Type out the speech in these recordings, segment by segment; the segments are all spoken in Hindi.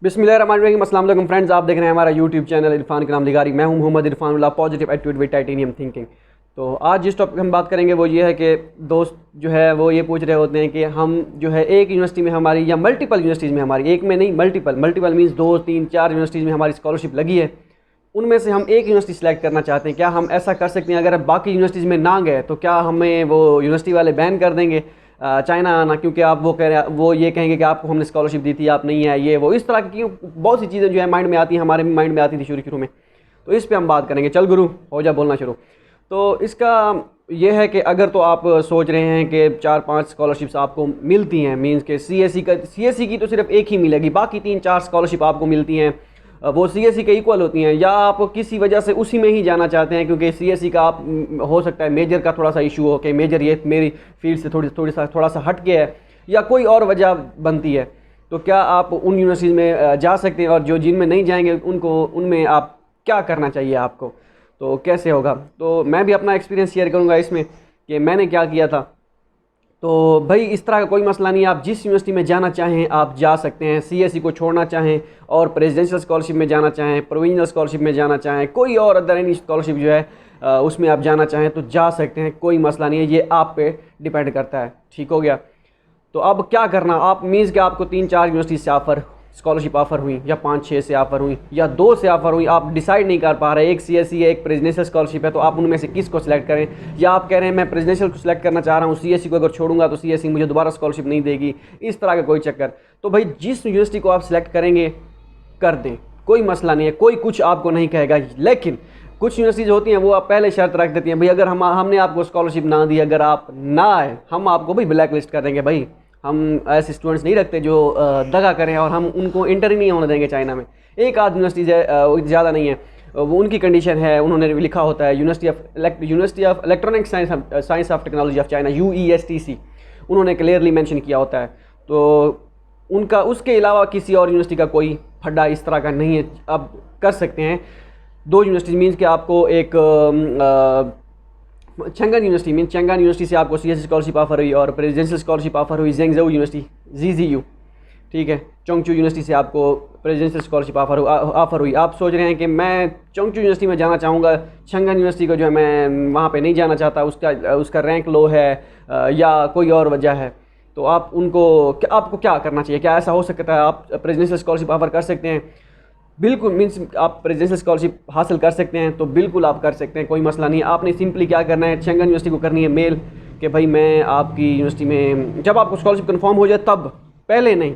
बिस्मिल्लाहिर्रहमानिर्रहीम। अस्सलाम वालेकुम फ्रेंड्स, आप देख रहे हैं हमारा यूट्यूब चैनल इरफान कलाम दिगारी। मैं हूं Mohammad Irfanullah, positive attitude with titanium thinking. तो आज जिस टॉपिक हम बात करेंगे वो ये है कि दोस्त जो है वो ये पूछ रहे होते हैं कि हम जो है एक यूनिवर्सिटी में हमारी या मल्टीपल यूनिवर्सिटीज़ में हमारी, एक में नहीं मल्टीपल मीन्स 2, 3, 4 यूनिवर्सिटीज़ में हमारी स्कॉलरशिप लगी है, उनमें से हम एक यूनिवर्सिटी सेलेक्ट करना चाहते हैं। क्या हम ऐसा कर सकते हैं? अगर बाकी यूनिवर्सिटीज़ में ना गए तो क्या हमें वो यूनिवर्सिटी वाले बैन कर देंगे चाइना आना, क्योंकि आप वो कह रहे हैं, वो ये कहेंगे कि आपको हमने स्कॉलरशिप दी थी, आप नहीं है, ये वो इस तरह की बहुत सी चीज़ें जो है माइंड में आती हैं, हमारे माइंड में आती थी शुरू में। तो इस पर हम बात करेंगे। चल गुरु हो जा बोलना शुरू। तो इसका ये है कि अगर तो आप सोच रहे हैं कि 4-5 स्कॉलरशिप्स आपको मिलती हैं, मींस के सीएससी की तो सिर्फ एक ही मिलेगी, बाकी 3-4 स्कॉलरशिप आपको मिलती हैं, वो सीएससी के इक्वल होती हैं, या आप किसी वजह से उसी में ही जाना चाहते हैं क्योंकि सीएससी का आप हो सकता है मेजर का थोड़ा सा इशू हो कि मेजर ये मेरी फील्ड से थोड़ा सा हट के है, या कोई और वजह बनती है, तो क्या आप उन यूनिवर्सिटीज़ में जा सकते हैं? और जो जिनमें नहीं जाएंगे उनमें आप क्या करना चाहिए आपको, तो कैसे होगा? तो मैं भी अपना एक्सपीरियंस शेयर करूंगा इसमें कि मैंने क्या किया था। तो भाई इस तरह का कोई मसला नहीं है, आप जिस यूनिवर्सिटी में जाना चाहें आप जा सकते हैं। सीएससी को छोड़ना चाहें और प्रेसिडेंशियल स्कॉलरशिप में जाना चाहें, प्रोविजनल स्कॉलरशिप में जाना चाहें, कोई और अदर एनी स्कॉलरशिप जो है उसमें आप जाना चाहें तो जा सकते हैं, कोई मसला नहीं है, ये आप पे डिपेंड करता है। ठीक हो गया? तो अब क्या करना, आप मीन्स कि आपको 3-4 यूनिवर्सिटी से स्कॉलरशिप ऑफ़र हुई, या 5-6 से ऑफ़र हुई, या 2 से ऑफ़र हुई, आप डिसाइड नहीं कर पा रहे, एक सीएससी है, एक प्रेसिडेंशियल स्कॉलरशिप है, तो आप उनमें से किस को सिलेक्ट करें? या आप कह रहे हैं मैं प्रेसिडेंशियल को सिलेक्ट करना चाह रहा हूँ, सीएससी को अगर छोड़ूंगा तो सीएससी मुझे दोबारा स्कॉलरशिप नहीं देगी, इस तरह का कोई चक्कर। तो भाई जिस यूनिवर्सिटी को आप सिलेक्ट करेंगे कर दें, कोई मसला नहीं है, कोई कुछ आपको नहीं कहेगा। लेकिन कुछ यूनिवर्सिटीज़ होती हैं वो आप पहले शर्त रख देती हैं, भाई अगर हमने आपको स्कॉलरशिप ना दी, अगर आप ना आए, हम आपको भाई ब्लैक लिस्ट कर देंगे। भाई हम ऐसे स्टूडेंट्स नहीं रखते जो दगा करें, और हम उनको इंटर ही नहीं होने देंगे चाइना में। एक आध यूनिवर्सिटीज़ है, ज़्यादा नहीं है, वो उनकी कंडीशन है, उन्होंने लिखा होता है university of electronic science of technology of China, UESTC, उन्होंने क्लियरली मेंशन किया होता है। तो उनका उसके अलावा किसी और यूनिवर्सिटी का कोई फड्डा इस तरह का नहीं है। अब कर सकते हैं 2 यूनिवर्सिटी, मीन्स कि आपको एक चंगन यूनिवर्सिटी से आपको सीएससी स्कॉलरशिप ऑफर हुई और प्रेसिडेंशियल स्कॉलरशिप ऑफर हुई ज़ेंगज़ोऊ यूनिवर्सिटी, ZZU, ठीक है। चोंगचू यूनिवर्सिटी से आपको प्रेसिडेंशियल स्कॉलरशिप ऑफर हुई। आप सोच रहे हैं कि मैं चोंगचू यूनिवर्सिटी में जाना चाहूँगा, चंगन यूनिवर्सिटी को जो है मैं वहाँ पे नहीं जाना चाहता, उसका रैंक लो है या कोई और वजह है, तो आपको क्या करना चाहिए? क्या ऐसा हो सकता है आप प्रेसिडेंशियल स्कॉलरशिप ऑफर कर सकते हैं? बिल्कुल, मीन्स आप प्रेसिडेंशियल स्कॉलरशिप हासिल कर सकते हैं, तो बिल्कुल आप कर सकते हैं, कोई मसला नहीं है। आपने सिंपली क्या करना है, चंगन यूनिवर्सिटी को करनी है मेल कि भाई मैं आपकी यूनिवर्सिटी में, जब आपको स्कॉलरशिप कंफर्म हो जाए तब, पहले नहीं,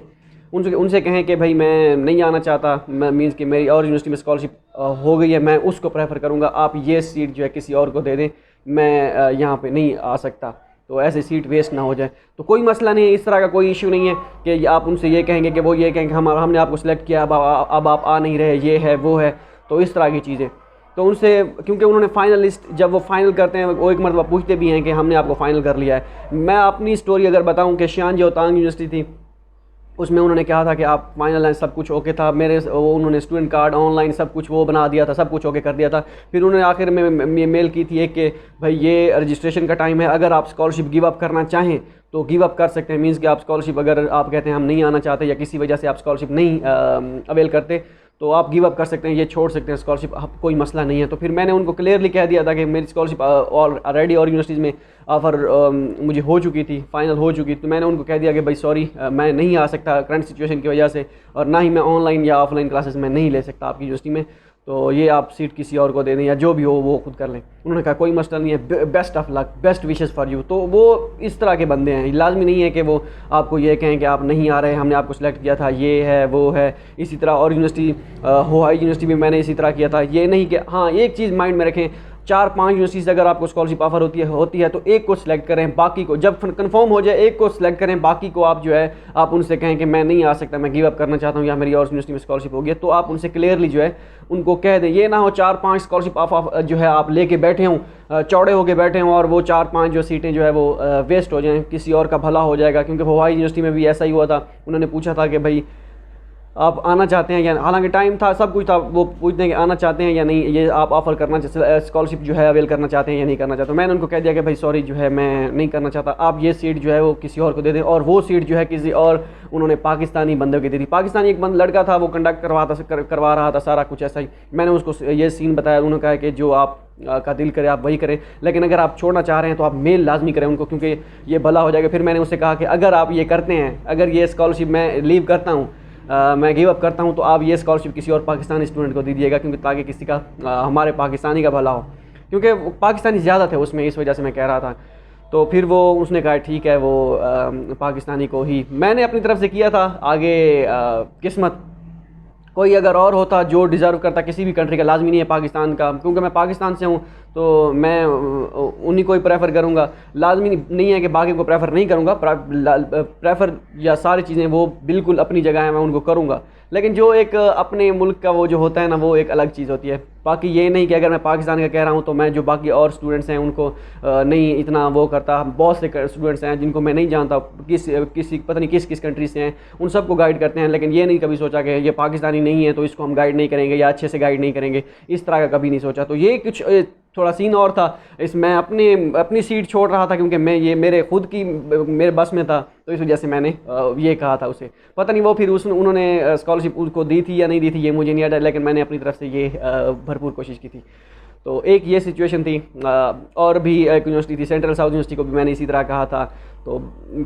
उनसे कहें कि भाई मैं नहीं आना चाहता, मैं मीन्स कि मेरी और यूनिवर्सिटी में स्कॉलरशिप हो गई है, मैं उसको प्रेफर करूँगा, आप ये सीट जो है किसी और को दे दें, मैं यहाँ पर नहीं आ सकता, तो ऐसे सीट वेस्ट ना हो जाए। तो कोई मसला नहीं है, इस तरह का कोई इशू नहीं है कि आप उनसे ये कहेंगे कि वो ये कहेंगे हमने आपको सिलेक्ट किया, अब आप आ नहीं रहे, ये है वो है, तो इस तरह की चीज़ें। तो उनसे, क्योंकि उन्होंने फाइनल लिस्ट जब वो फाइनल करते हैं वो एक मरतबा पूछते भी हैं कि हमने आपको फाइनल कर लिया है। मैं अपनी स्टोरी अगर बताऊँ कि शियानजियोतांग यूनिवर्सिटी थी, उसमें उन्होंने कहा था कि आप फाइनल है, सब कुछ ओके था, उन्होंने स्टूडेंट कार्ड ऑनलाइन सब कुछ वो बना दिया था, सब कुछ ओके कर दिया था। फिर उन्होंने आखिर में मेल की थी एक कि भाई ये रजिस्ट्रेशन का टाइम है, अगर आप स्कॉलरशिप गिव अप करना चाहें तो गिव अप कर सकते हैं। मीन्स कि आप स्कॉलरशिप, अगर आप कहते हैं हम नहीं आना चाहते या किसी वजह से आप स्कॉलरशिप नहीं अवेल करते, तो आप गिव अप कर सकते हैं, ये छोड़ सकते हैं स्कॉलरशिप, कोई मसला नहीं है। तो फिर मैंने उनको क्लियरली कह दिया था कि मेरी स्कॉलरशिप ऑलरेडी और यूनिवर्सिटीज़ में ऑफ़र मुझे हो चुकी थी, फाइनल हो चुकी, तो मैंने उनको कह दिया कि भाई सॉरी, मैं नहीं आ सकता करंट सिचुएशन की वजह से, और ना ही मैं ऑनलाइन या ऑफलाइन क्लासेस में नहीं ले सकता आपकी यूनिवर्सिटी में, तो ये आप सीट किसी और को दे दें या जो भी हो वो खुद कर लें। उन्होंने कहा कोई मसला नहीं है, best of luck, best wishes for you. तो वो इस तरह के बंदे हैं, लाजमी नहीं है कि वो आपको ये कहें कि आप नहीं आ रहे, हमने आपको सिलेक्ट किया था, ये है वो है। इसी तरह और यूनिवर्सिटी, होहाई यूनिवर्सिटी में मैंने इसी तरह किया था। ये नहीं कि हाँ, एक चीज़ माइंड में रखें, 4-5 यूनिवर्सिटी से अगर आपको स्कॉलरशिप ऑफर होती है तो एक को सिलेक्ट करें, बाकी को जब कंफर्म हो जाए एक को सिलेक्ट करें, बाकी को आप जो है आप उनसे कहें कि मैं नहीं आ सकता, मैं गिव अप करना चाहता हूँ या मेरी और यूनिवर्सिटी में स्कॉलरशिप हो गई, तो आप उनसे क्लियरली जो है उनको कह दें। ये ना हो 4-5 स्कॉलरशिप ऑफ जो है आप लेके बैठे हों, चौड़े होके बैठे हों, और वो 4-5 जो सीटें जो है वो वेस्ट हो जाएँ, किसी और का भला हो जाएगा। क्योंकि हवाई यूनिवर्सिटी में भी ऐसा ही हुआ था, उन्होंने पूछा था कि भाई आप आना चाहते हैं या, हालांकि टाइम था, सब कुछ था, वो पूछते हैं कि आना चाहते हैं या नहीं, ये आप ऑफ़र करना स्कॉलरशिप जो है अवेल करना चाहते हैं या नहीं करना चाहते। तो मैंने उनको कह दिया कि भाई सॉरी जो है मैं नहीं करना चाहता, आप ये सीट जो है वो किसी और को दे दें। और वो सीट जो है किसी और उन्होंने पाकिस्तानी बंदे को दी थी। पाकिस्तानी एक लड़का था, वो कंडक्ट करवा रहा था सारा कुछ ऐसा ही। मैंने उसको ये सीन बताया, उन्होंने कहा कि जो आप का दिल करे आप वही करें, लेकिन अगर आप छोड़ना चाह रहे हैं तो आप मेल लाजमी करें उनको, क्योंकि ये भला हो जाएगा। फिर मैंने उससे कहा कि अगर आप ये करते हैं, अगर ये स्कॉलरशिप मैं लीव करता हूँ, मैं गिव अप करता हूँ, तो आप ये स्कॉलरशिप किसी और पाकिस्तानी स्टूडेंट को दे दीजिएगा, क्योंकि ताकि किसी का हमारे पाकिस्तानी का भला हो, क्योंकि पाकिस्तानी ज़्यादा थे उसमें, इस वजह से मैं कह रहा था। तो फिर वो उसने कहा ठीक है, वो पाकिस्तानी को ही मैंने अपनी तरफ से किया था। आगे किस्मत, कोई अगर और होता जो डिज़र्व करता किसी भी कंट्री का, लाजमी नहीं है पाकिस्तान का, क्योंकि मैं पाकिस्तान से हूँ तो मैं उन्हीं को ही प्रेफर करूँगा। लाजमी नहीं है कि बाकी को प्रेफर नहीं करूँगा, प्रेफर या सारी चीज़ें वो बिल्कुल अपनी जगह है, मैं उनको करूँगा। लेकिन जो एक अपने मुल्क का वो जो होता है ना, वो एक अलग चीज़ होती है। बाकी ये नहीं कि अगर मैं पाकिस्तान का कह रहा हूँ तो मैं जो बाकी और स्टूडेंट्स हैं उनको नहीं इतना वो करता। बहुत से स्टूडेंट्स हैं जिनको मैं नहीं जानता, किसी पता नहीं किस कंट्री से हैं, उन सबको गाइड करते हैं। लेकिन ये नहीं कभी सोचा कि ये पाकिस्तानी नहीं है तो इसको हम गाइड नहीं करेंगे या अच्छे से गाइड नहीं करेंगे, इस तरह का कभी नहीं सोचा। तो ये कुछ थोड़ा सीन और था। मैं अपनी सीट छोड़ रहा था क्योंकि मैं ये मेरे बस में था, तो इस वजह से मैंने ये कहा था उसे। पता नहीं वो फिर उन्होंने स्कॉलरशिप उसको दी थी या नहीं दी थी, ये मुझे नहीं आता, लेकिन मैंने अपनी तरफ से ये भरपूर कोशिश की थी। तो एक ये सिचुएशन थी। और भी एक यूनिवर्सिटी थी, सेंट्रल साउथ यूनिवर्सिटी को भी मैंने इसी तरह कहा था तो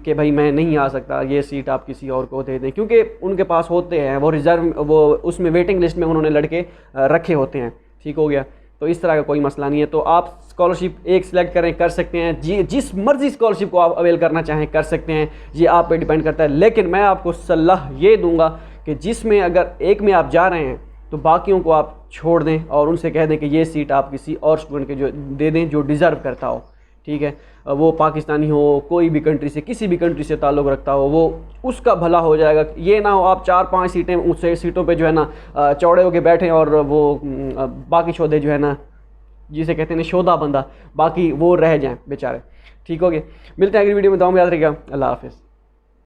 कि भाई मैं नहीं आ सकता, ये सीट आप किसी और को दे दें, क्योंकि उनके पास होते हैं वो रिज़र्व, वो उसमें वेटिंग लिस्ट में उन्होंने लड़के रखे होते हैं। ठीक हो गया, तो इस तरह का कोई मसला नहीं है। तो आप स्कॉलरशिप एक सिलेक्ट करें, कर सकते हैं, जिस मर्जी स्कॉलरशिप को आप अवेल करना चाहें कर सकते हैं, ये आप पे डिपेंड करता है। लेकिन मैं आपको सलाह ये दूंगा कि जिसमें अगर एक में आप जा रहे हैं तो बाकियों को आप छोड़ दें और उनसे कह दें कि ये सीट आप किसी और स्टूडेंट के जो दे दें जो डिज़र्व करता हो। ठीक है, वो पाकिस्तानी हो, कोई भी कंट्री से, किसी भी कंट्री से ताल्लुक़ रखता हो, वो उसका भला हो जाएगा। ये ना हो आप 4-5 सीटें उससे सीटों पे जो है ना चौड़े होके बैठें और वो बाकी शोधे जो है ना, जिसे कहते हैं शोधा बंदा, बाकी वो रह जाएं बेचारे। ठीक हो गया, मिलते हैं अगली वीडियो में, दुआ में याद रखिएगा। अल्लाह हाफ़िज़।